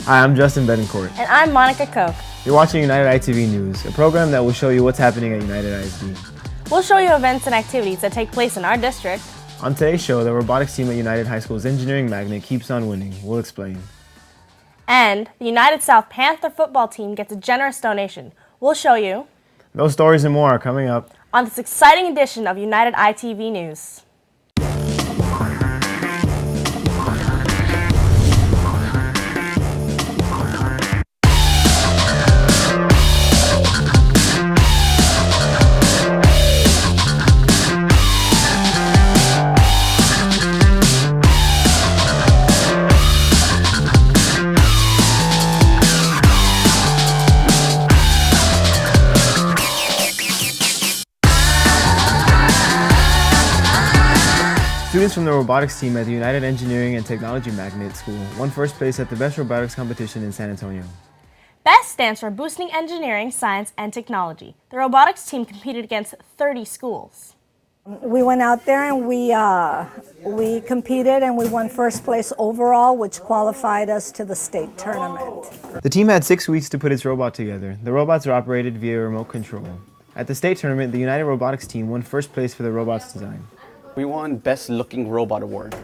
Hi, I'm Justin Betancourt. And I'm Monica Koch. You're watching United ITV News, a program that will show you what's happening at United ISD. We'll show you events and activities that take place in our district. On today's show, the robotics team at United High School's engineering magnet keeps on winning. We'll explain. And the United South Panther football team gets a generous donation. We'll show you. Those stories and more are coming up on this exciting edition of United ITV News. Students from the robotics team at the United Engineering and Technology Magnet School won first place at the Best Robotics Competition in San Antonio. BEST stands for Boosting Engineering, Science, and Technology. The robotics team competed against 30 schools. We went out there and we competed and we won first place overall, which qualified us to the state tournament. The team had 6 weeks to put its robot together. The robots are operated via remote control. At the state tournament, the United Robotics team won first place for the robot's design. We won Best Looking Robot Award.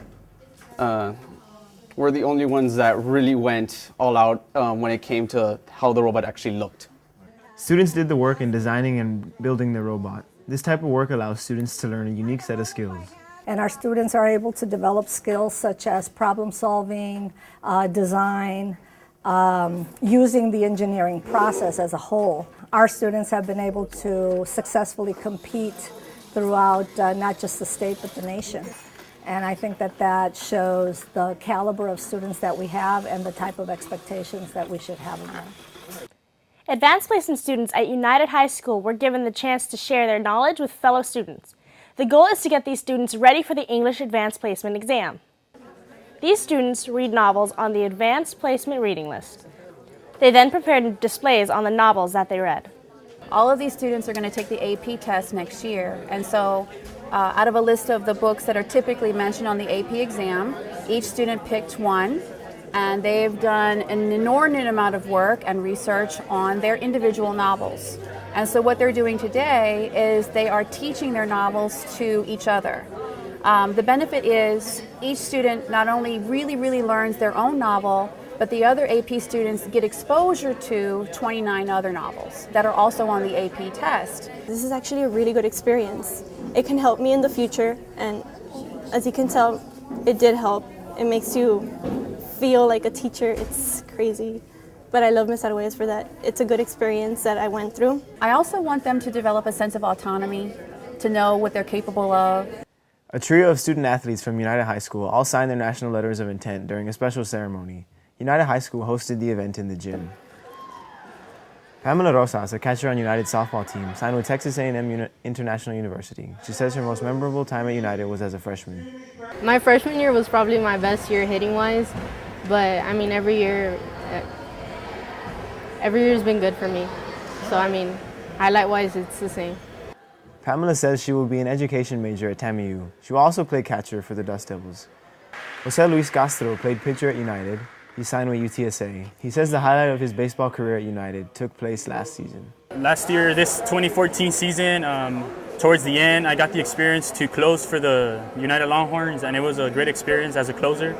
We're the only ones that really went all out when it came to how the robot actually looked. Students did the work in designing and building the robot. This type of work allows students to learn a unique set of skills. And our students are able to develop skills such as problem solving, design, using the engineering process as a whole. Our students have been able to successfully compete throughout not just the state but the nation. And I think that shows the caliber of students that we have and the type of expectations that we should have of them. Advanced placement students at United High School were given the chance to share their knowledge with fellow students. The goal is to get these students ready for the English Advanced Placement exam. These students read novels on the Advanced Placement reading list. They then prepared displays on the novels that they read. All of these students are going to take the AP test next year, and so out of a list of the books that are typically mentioned on the AP exam, each student picked one, and they've done an inordinate amount of work and research on their individual novels. And so what they're doing today is they are teaching their novels to each other. The benefit is each student not only really learns their own novel, but the other AP students get exposure to 29 other novels that are also on the AP test. This is actually a really good experience. It can help me in the future, and as you can tell, it did help. It makes you feel like a teacher. It's crazy, but I love Ms. Arguelles for that. It's a good experience that I went through. I also want them to develop a sense of autonomy, to know what they're capable of. A trio of student athletes from United High School all signed their national letters of intent during a special ceremony. United High School hosted the event in the gym. Pamela Rosas, a catcher on United's softball team, signed with Texas A&M International University. She says her most memorable time at United was as a freshman. My freshman year was probably my best year hitting-wise, but I mean every year's been good for me. So I mean, highlight-wise, it's the same. Pamela says she will be an education major at TAMIU. She will also play catcher for the Dust Devils. Jose Luis Castro played pitcher at United. He signed with UTSA. He says the highlight of his baseball career at United took place last season. Last year, this 2014 season, towards the end, I got the experience to close for the United Longhorns, and it was a great experience as a closer.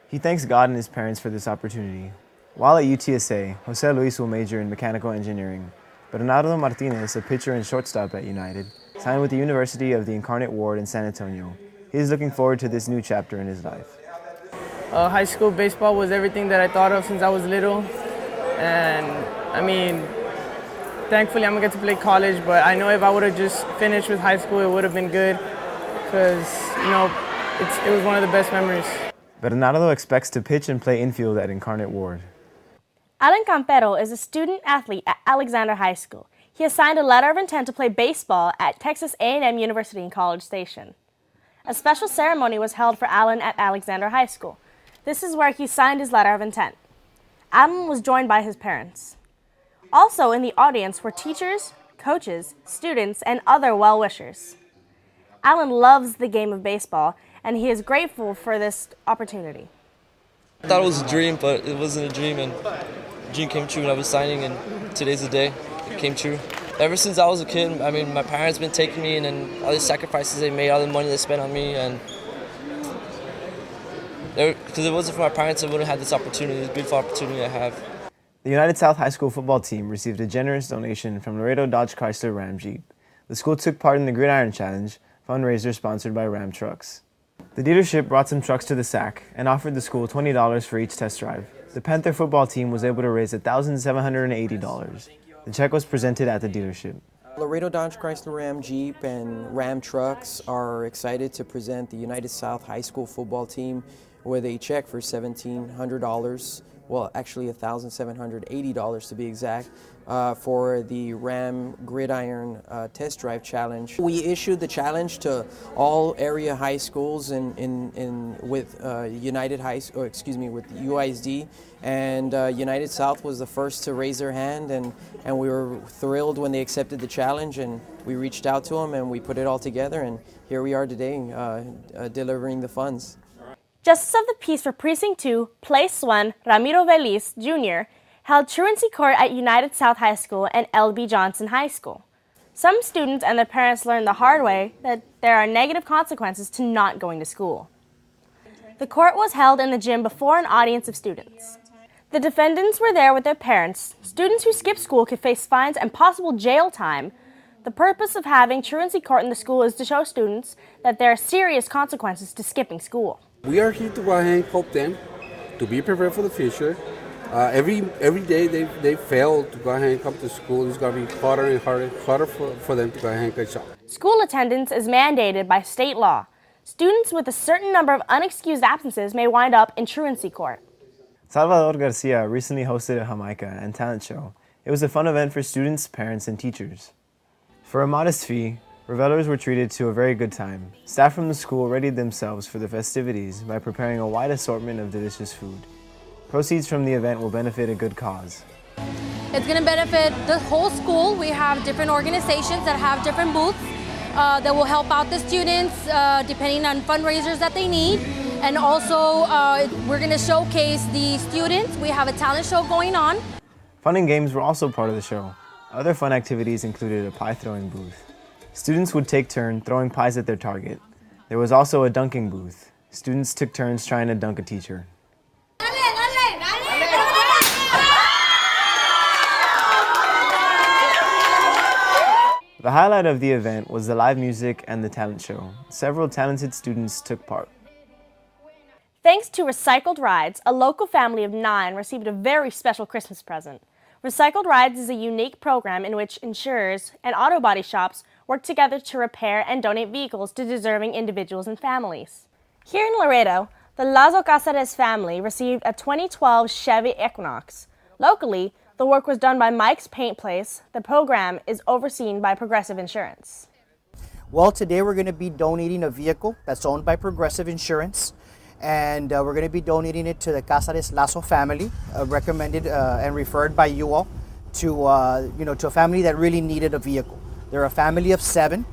He thanks God and his parents for this opportunity. While at UTSA, Jose Luis will major in mechanical engineering. Bernardo Martinez, a pitcher and shortstop at United, signed with the University of the Incarnate Word in San Antonio. He is looking forward to this new chapter in his life. High school baseball was everything that I thought of since I was little, and I mean, thankfully I'm gonna get to play college, but I know if I would have just finished with high school, it would have been good, because it was one of the best memories. Bernardo expects to pitch and play infield at Incarnate Ward. Alan Campero is a student athlete at Alexander High School. He has signed a letter of intent to play baseball at Texas A&M University in College Station. A special ceremony was held for Alan at Alexander High School. This is where he signed his letter of intent. Alan was joined by his parents. Also in the audience were teachers, coaches, students, and other well-wishers. Alan loves the game of baseball, and he is grateful for this opportunity. I thought it was a dream, but it wasn't a dream, and the dream came true when I was signing, and today's the day it came true. Ever since I was a kid, I mean, my parents been taking me, and then all the sacrifices they made, all the money they spent on me, and because if it wasn't for my parents, I wouldn't have this opportunity, this beautiful opportunity I have. The United South High School football team received a generous donation from Laredo Dodge Chrysler Ram Jeep. The school took part in the Gridiron Challenge, fundraiser sponsored by Ram Trucks. The dealership brought some trucks to the SAC and offered the school $20 for each test drive. The Panther football team was able to raise $1,780. The check was presented at the dealership. Laredo Dodge Chrysler Ram Jeep and Ram Trucks are excited to present the United South High School football team with a check for $1,700, well actually $1,780 to be exact, for the Ram Gridiron Test Drive Challenge. We issued the challenge to all area high schools with United High, or excuse me, with UISD, and United South was the first to raise their hand, and we were thrilled when they accepted the challenge, and we reached out to them and we put it all together, and here we are today delivering the funds. Justice of the Peace for Precinct 2, Place 1, Ramiro Veliz, Jr., held truancy court at United South High School and L.B. Johnson High School. Some students and their parents learned the hard way that there are negative consequences to not going to school. The court was held in the gym before an audience of students. The defendants were there with their parents. Students who skipped school could face fines and possible jail time. The purpose of having truancy court in the school is to show students that there are serious consequences to skipping school. We are here to go ahead and help them to be prepared for the future. Every day they fail to go ahead and come to school. It's going to be harder and harder for them to go ahead and catch up. School attendance is mandated by state law. Students with a certain number of unexcused absences may wind up in truancy court. Salvador Garcia recently hosted a Jamaica and talent show. It was a fun event for students, parents, and teachers. For a modest fee, revelers were treated to a very good time. Staff from the school readied themselves for the festivities by preparing a wide assortment of delicious food. Proceeds from the event will benefit a good cause. It's going to benefit the whole school. We have different organizations that have different booths that will help out the students depending on fundraisers that they need. And also we're going to showcase the students. We have a talent show going on. Fun and games were also part of the show. Other fun activities included a pie throwing booth. Students would take turns throwing pies at their target. There was also a dunking booth. Students took turns trying to dunk a teacher. The highlight of the event was the live music and the talent show. Several talented students took part. Thanks to Recycled Rides, a local family of 9 received a very special Christmas present. Recycled Rides is a unique program in which insurers and auto body shops work together to repair and donate vehicles to deserving individuals and families. Here in Laredo, the Lazo Casares family received a 2012 Chevy Equinox. Locally, the work was done by Mike's Paint Place. The program is overseen by Progressive Insurance. Well, today we're going to be donating a vehicle that's owned by Progressive Insurance, and we're going to be donating it to the Casares Lazo family, recommended and referred by you all to to a family that really needed a vehicle. They're a family of 7,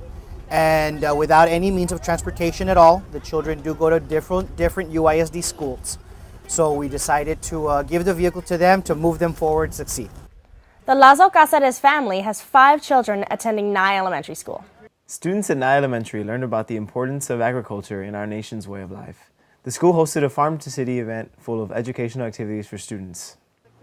and without any means of transportation at all. The children do go to different UISD schools. So we decided to give the vehicle to them to move them forward and succeed. The Lazo Casares family has 5 children attending Nye Elementary School. Students at Nye Elementary learned about the importance of agriculture in our nation's way of life. The school hosted a Farm to City event full of educational activities for students.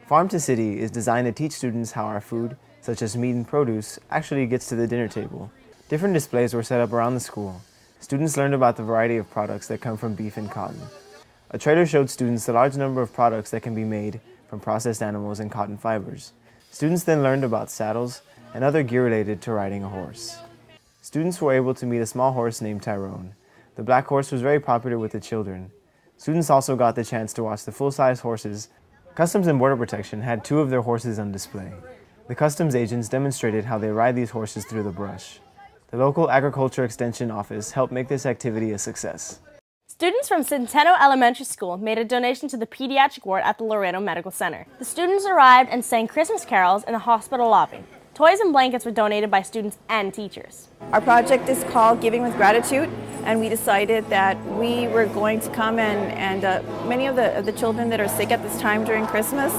Farm to City is designed to teach students how our food, such as meat and produce, actually gets to the dinner table. Different displays were set up around the school. Students learned about the variety of products that come from beef and cotton. A trader showed students the large number of products that can be made from processed animals and cotton fibers. Students then learned about saddles and other gear related to riding a horse. Students were able to meet a small horse named Tyrone. The black horse was very popular with the children. Students also got the chance to watch the full-size horses. Customs and Border Protection had 2 of their horses on display. The customs agents demonstrated how they ride these horses through the brush. The local Agriculture Extension Office helped make this activity a success. Students from Centeno Elementary School made a donation to the pediatric ward at the Laredo Medical Center. The students arrived and sang Christmas carols in the hospital lobby. Toys and blankets were donated by students and teachers. Our project is called Giving with Gratitude, and we decided that we were going to come and many of the children that are sick at this time during Christmas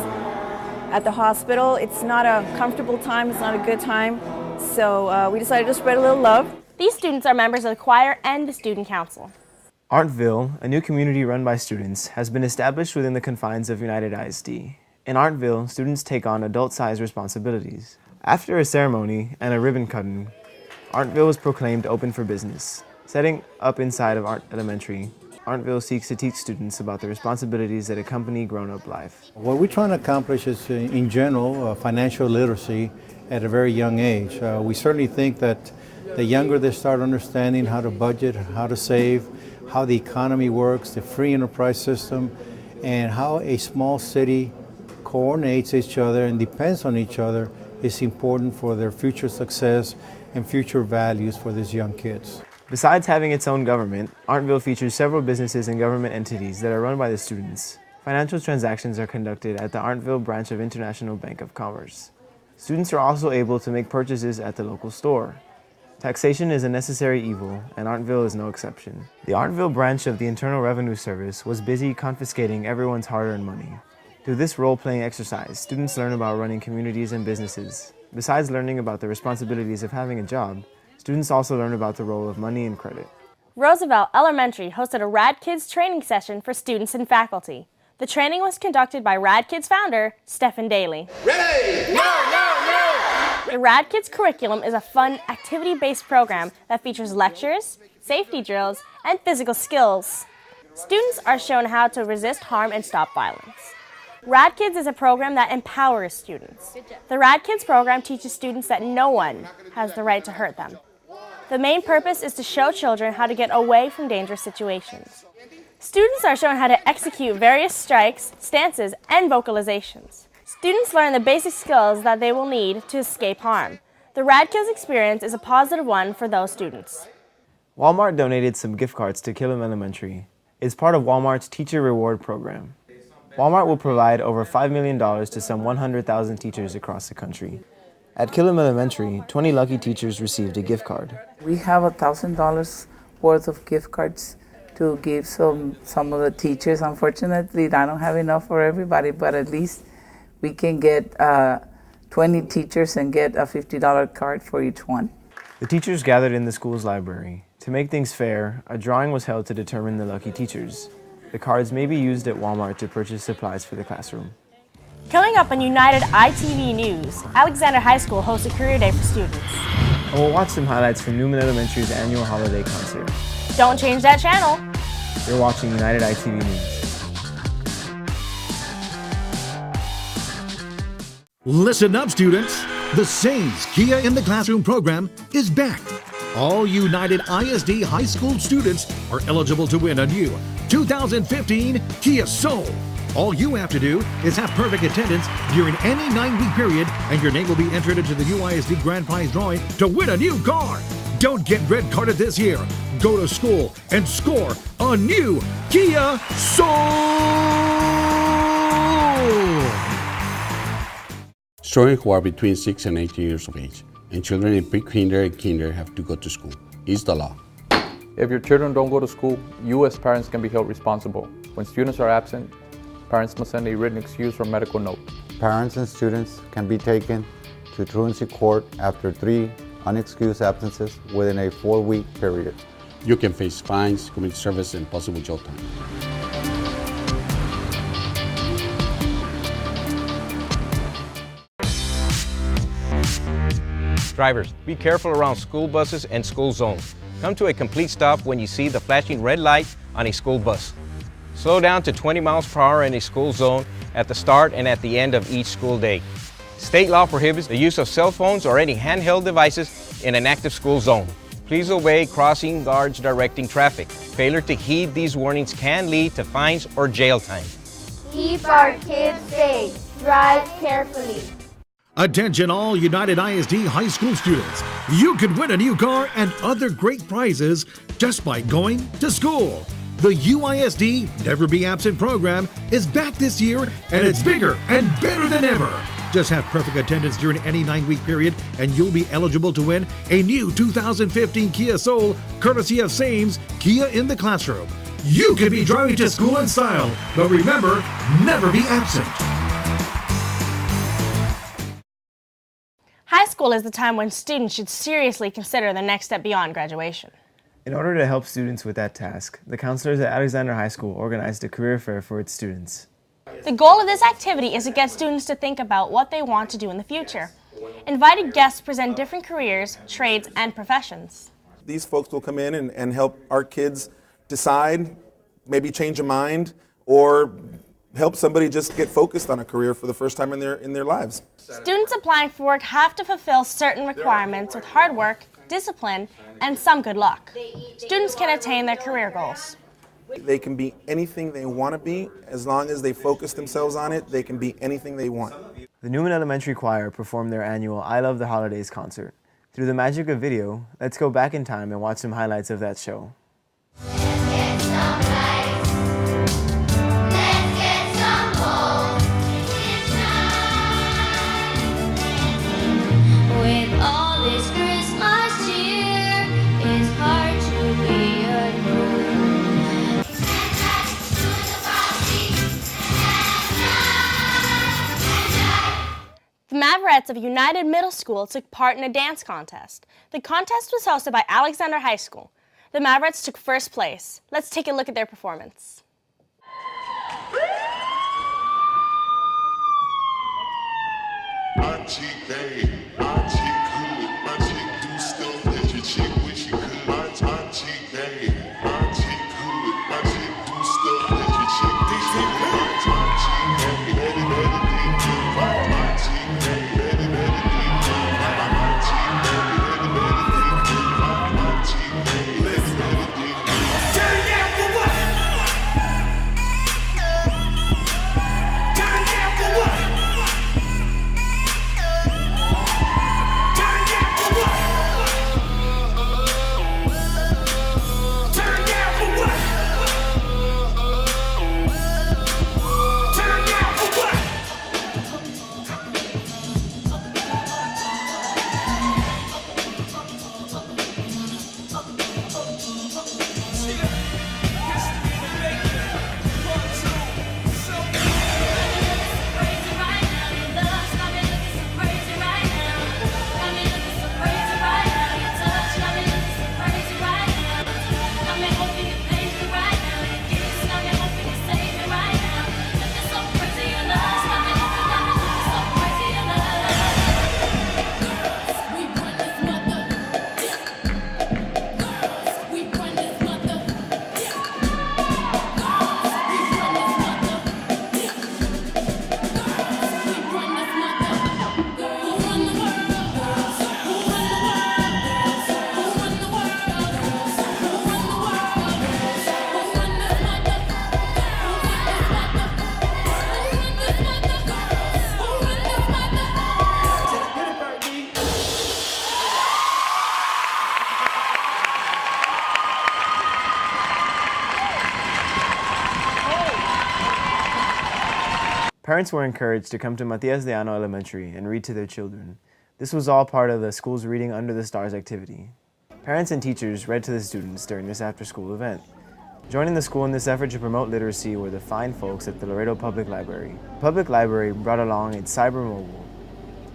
at the hospital, it's not a comfortable time, it's not a good time, so we decided to spread a little love. These students are members of the choir and the student council. Artville, a new community run by students, has been established within the confines of United ISD. In Artville, students take on adult-sized responsibilities. After a ceremony and a ribbon cutting, Artville was proclaimed open for business. Setting up inside of Art Elementary, Artville seeks to teach students about the responsibilities that accompany grown-up life. What we're trying to accomplish is, in general, financial literacy at a very young age. We certainly think that the younger they start understanding how to budget, how to save, how the economy works, the free enterprise system, and how a small city coordinates each other and depends on each other is important for their future success and future values for these young kids. Besides having its own government, Artville features several businesses and government entities that are run by the students. Financial transactions are conducted at the Artville branch of International Bank of Commerce. Students are also able to make purchases at the local store. Taxation is a necessary evil, and Artville is no exception. The Artville branch of the Internal Revenue Service was busy confiscating everyone's hard-earned money. Through this role-playing exercise, students learn about running communities and businesses. Besides learning about the responsibilities of having a job, students also learn about the role of money and credit. Roosevelt Elementary hosted a Rad Kids training session for students and faculty. The training was conducted by Rad Kids founder, Stephen Daly. Ready? No! The Rad Kids curriculum is a fun, activity-based program that features lectures, safety drills, and physical skills. Students are shown how to resist harm and stop violence. Rad Kids is a program that empowers students. The Rad Kids program teaches students that no one has the right to hurt them. The main purpose is to show children how to get away from dangerous situations. Students are shown how to execute various strikes, stances, and vocalizations. Students learn the basic skills that they will need to escape harm. The Rad Kids experience is a positive one for those students. Walmart donated some gift cards to Killam Elementary. It's part of Walmart's Teacher Reward Program. Walmart will provide over $5 million to some 100,000 teachers across the country. At Killam Elementary, 20 lucky teachers received a gift card. We have $1,000 worth of gift cards to give some of the teachers. Unfortunately, I don't have enough for everybody, but at least we can get 20 teachers and get a $50 card for each one. The teachers gathered in the school's library. To make things fair, a drawing was held to determine the lucky teachers. The cards may be used at Walmart to purchase supplies for the classroom. Coming up on United ITV News, Alexander High School hosts a career day for students. And we'll watch some highlights from Newman Elementary's annual holiday concert. Don't change that channel. You're watching United ITV News. Listen up, students. The Saints Kia in the Classroom program is back. All United ISD high school students are eligible to win a new 2015 Kia Soul. All you have to do is have perfect attendance during any 9-week period, and your name will be entered into the UISD Grand Prize drawing to win a new car. Don't get red carded this year. Go to school and score a new Kia Soul. Children who are between 6 and 18 years of age, and children in pre-kinder and kinder have to go to school. It's the law. If your children don't go to school, you as parents can be held responsible. When students are absent, parents must send a written excuse or medical note. Parents and students can be taken to truancy court after 3 unexcused absences within a 4-week period. You can face fines, community service, and possible jail time. Drivers, be careful around school buses and school zones. Come to a complete stop when you see the flashing red light on a school bus. Slow down to 20 miles per hour in a school zone at the start and at the end of each school day. State law prohibits the use of cell phones or any handheld devices in an active school zone. Please obey crossing guards directing traffic. Failure to heed these warnings can lead to fines or jail time. Keep our kids safe. Drive carefully. Attention all United ISD high school students. You could win a new car and other great prizes just by going to school. The UISD Never Be Absent program is back this year, and it's bigger and better than ever. Just have perfect attendance during any 9-week period and you'll be eligible to win a new 2015 Kia Soul, courtesy of Sames Kia in the Classroom. You can be driving to school in style, but remember, never be absent. High school is the time when students should seriously consider the next step beyond graduation. In order to help students with that task, the counselors at Alexander High School organized a career fair for its students. The goal of this activity is to get students to think about what they want to do in the future. Invited guests present different careers, trades, and professions. These folks will come in and help our kids decide, maybe change a mind, or help somebody just get focused on a career for the first time in their lives. Students applying for work have to fulfill certain requirements with hard work, discipline, and some good luck. Students can attain their career goals. They can be anything they want to be. As long as they focus themselves on it, they can be anything they want. The Newman Elementary Choir performed their annual I Love the Holidays concert. Through the magic of video, let's go back in time and watch some highlights of that show. The Mavericks of United Middle School took part in a dance contest. The contest was hosted by Alexander High School. The Mavericks took first place. Let's take a look at their performance. Parents were encouraged to come to Matias de Ano Elementary and read to their children. This was all part of the school's Reading Under the Stars activity. Parents and teachers read to the students during this after-school event. Joining the school in this effort to promote literacy were the fine folks at the Laredo Public Library. The Public Library brought along its Cyber Mobile.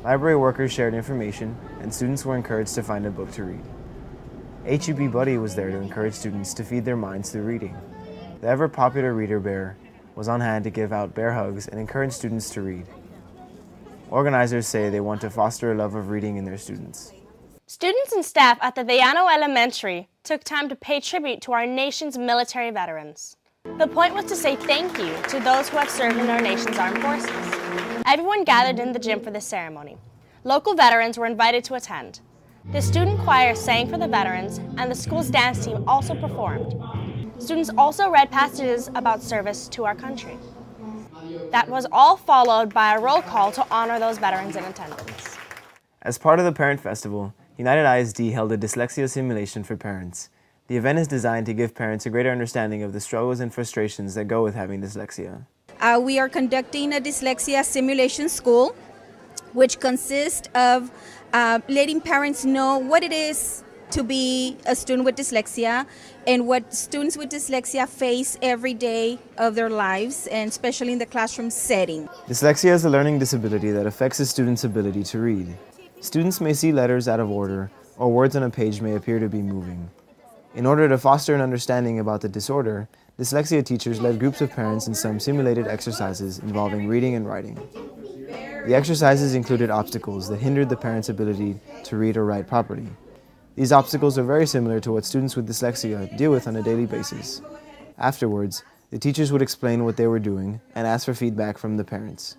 Library workers shared information, and students were encouraged to find a book to read. HEB Buddy was there to encourage students to feed their minds through reading. The ever-popular Reader Bear was on hand to give out bear hugs and encourage students to read. Organizers say they want to foster a love of reading in their students. Students and staff at the Villano Elementary took time to pay tribute to our nation's military veterans. The point was to say thank you to those who have served in our nation's armed forces. Everyone gathered in the gym for this ceremony. Local veterans were invited to attend. The student choir sang for the veterans, and the school's dance team also performed. Students also read passages about service to our country. That was all followed by a roll call to honor those veterans in attendance. As part of the Parent Festival, United ISD held a dyslexia simulation for parents. The event is designed to give parents a greater understanding of the struggles and frustrations that go with having dyslexia. We are conducting a dyslexia simulation school. which consists of letting parents know what it is to be a student with dyslexia and what students with dyslexia face every day of their lives, and especially in the classroom setting. Dyslexia is a learning disability that affects a student's ability to read. Students may see letters out of order, or words on a page may appear to be moving. In order to foster an understanding about the disorder, dyslexia teachers led groups of parents in some simulated exercises involving reading and writing. The exercises included obstacles that hindered the parents' ability to read or write properly. These obstacles are very similar to what students with dyslexia deal with on a daily basis. Afterwards, the teachers would explain what they were doing and ask for feedback from the parents.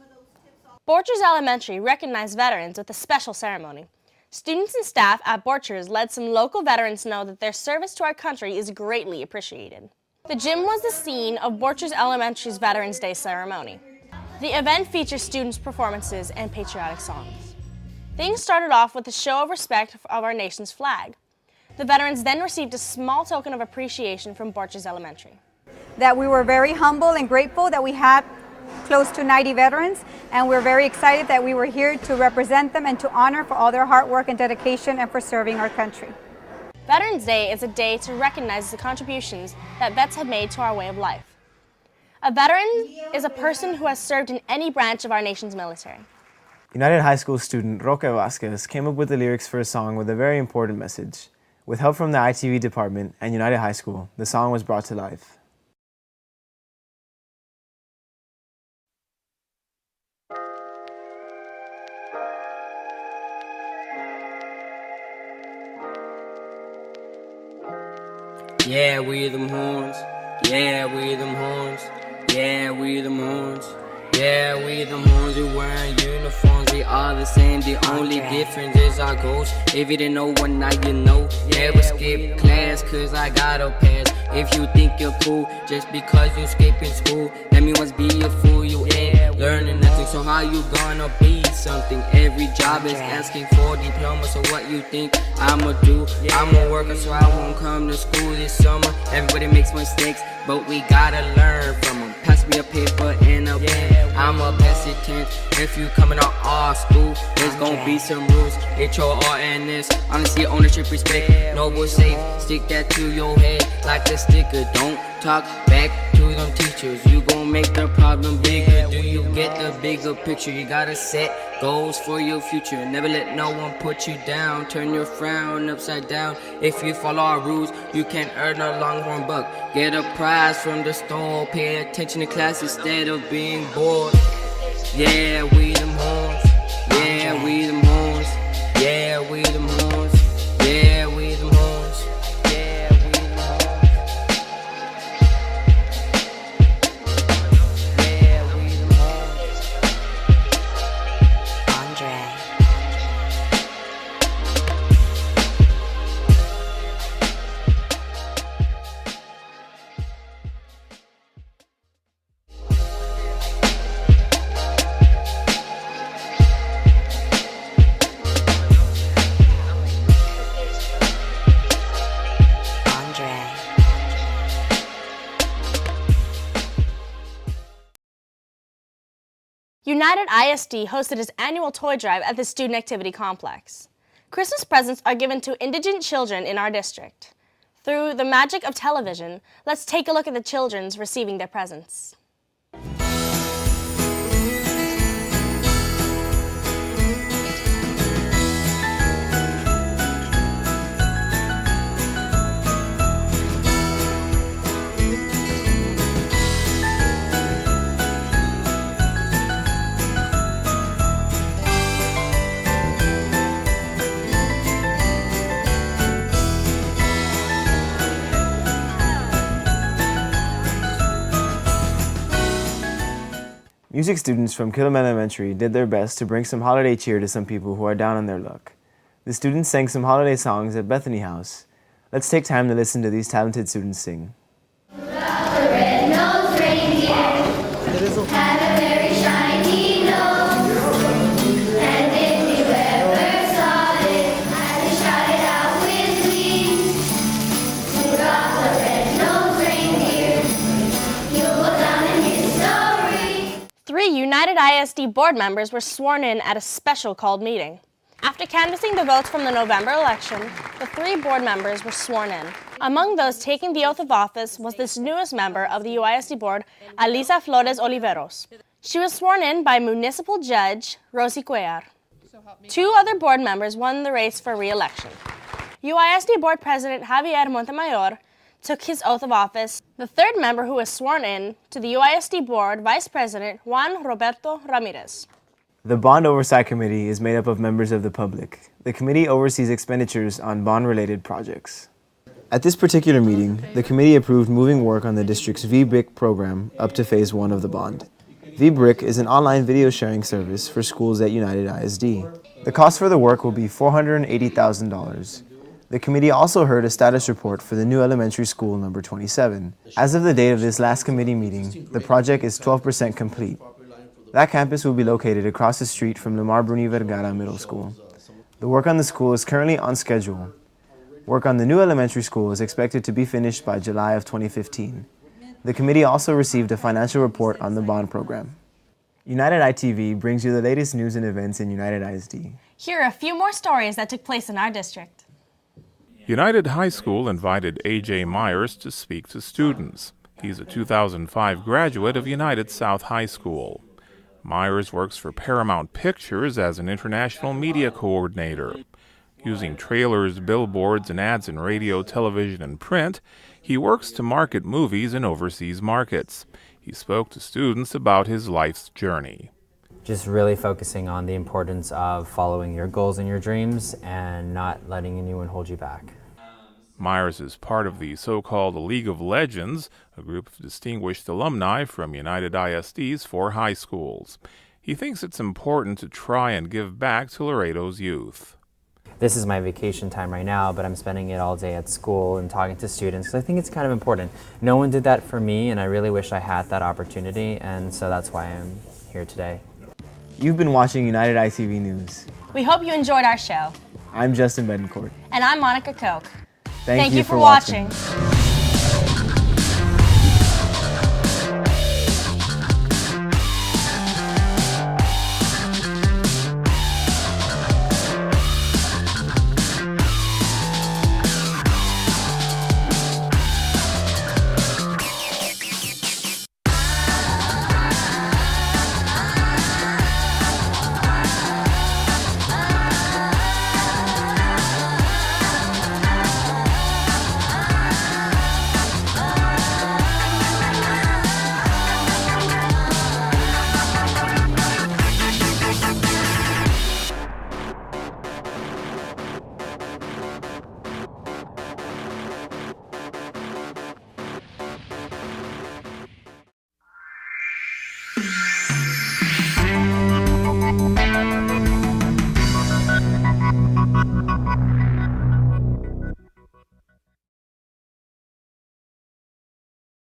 Borchers Elementary recognized veterans with a special ceremony. Students and staff at Borchers let some local veterans know that their service to our country is greatly appreciated. The gym was the scene of Borchers Elementary's Veterans Day ceremony. The event featured students' performances and patriotic songs. Things started off with a show of respect of our nation's flag. The veterans then received a small token of appreciation from Borchers Elementary. That we were very humble and grateful that we had close to 90 veterans, and we're very excited that we were here to represent them and to honor for all their hard work and dedication and for serving our country. Veterans Day is a day to recognize the contributions that vets have made to our way of life. A veteran is a person who has served in any branch of our nation's military. United High School student Roque Vasquez came up with the lyrics for a song with a very important message. With help from the ITV department and United High School, the song was brought to life. Yeah, we them horns. Yeah, we them horns. Yeah, we them horns. Yeah, we them horns, we wearing uniforms, we all the same, the only difference is our goals. If you didn't know one, now you know. Never skip class, cause I got a pass. If you think you're cool, just because you skipping school, that means must be a fool, you ain't learning nothing. So how you gonna be something? Every job is asking for a diploma, so what you think I'ma do? I'm a worker, so I won't come to school this summer. Everybody makes mistakes, but we gotta learn from them. Pass me a paper and a pen, I'ma pass it 10. If you coming out our school, there's gonna be some rules. HORNS, honesty, ownership, respect. Noble safe, stick that to your head like a sticker. Don't talk back to them teachers, you gon' make the problem bigger. Do you get the bigger picture? You gotta set goals for your future. Never let no one put you down. Turn your frown upside down. If you follow our rules, you can earn a longhorn buck. Get a prize from the store. Pay attention to class instead of being bored. Yeah, we them horns. Yeah, we them horns. Yeah, we them horns. Yeah, we them horns. Yeah, we them horns. Yeah, we them horns. Andre. United ISD hosted its annual toy drive at the Student Activity Complex. Christmas presents are given to indigent children in our district. Through the magic of television, let's take a look at the children receiving their presents. Music students from Killam Elementary did their best to bring some holiday cheer to some people who are down on their luck. The students sang some holiday songs at Bethany House. Let's take time to listen to these talented students sing. Red-nosed reindeer had a very shiny nose, and if you ever saw it, they shot it out with wings. Rudolph the red-nosed reindeer, you'll go down in history. 3 United UISD board members were sworn in at a special called meeting. After canvassing the votes from the November election, the 3 board members were sworn in. Among those taking the oath of office was this newest member of the UISD board, Alisa Flores Oliveros. She was sworn in by Municipal Judge Rosie Cuellar. 2 other board members won the race for re-election. UISD Board President Javier Montemayor took his oath of office. The 3rd member who was sworn in to the UISD Board, Vice President Juan Roberto Ramirez. The Bond Oversight Committee is made up of members of the public. The committee oversees expenditures on bond-related projects. At this particular meeting, the committee approved moving work on the district's VBRIC program up to Phase 1 of the bond. VBRIC is an online video sharing service for schools at United ISD. The cost for the work will be $480,000. The committee also heard a status report for the new elementary school number 27. As of the date of this last committee meeting, the project is 12% complete. That campus will be located across the street from Lamar Bruni Vergara Middle School. The work on the school is currently on schedule. Work on the new elementary school is expected to be finished by July of 2015. The committee also received a financial report on the bond program. United ITV brings you the latest news and events in United ISD. Here are a few more stories that took place in our district. United High School invited A.J. Myers to speak to students. He's a 2005 graduate of United South High School. Myers works for Paramount Pictures as an international media coordinator. Using trailers, billboards, and ads in radio, television, and print, he works to market movies in overseas markets. He spoke to students about his life's journey. Just really focusing on the importance of following your goals and your dreams and not letting anyone hold you back. Myers is part of the so-called League of Legends, a group of distinguished alumni from United ISD's 4 high schools. He thinks it's important to try and give back to Laredo's youth. This is my vacation time right now, but I'm spending it all day at school and talking to students. So I think it's kind of important. No one did that for me, and I really wish I had that opportunity, and so that's why I'm here today. You've been watching United ITV News. We hope you enjoyed our show. I'm Justin Betancourt. And I'm Monica Koch. Thank you for watching.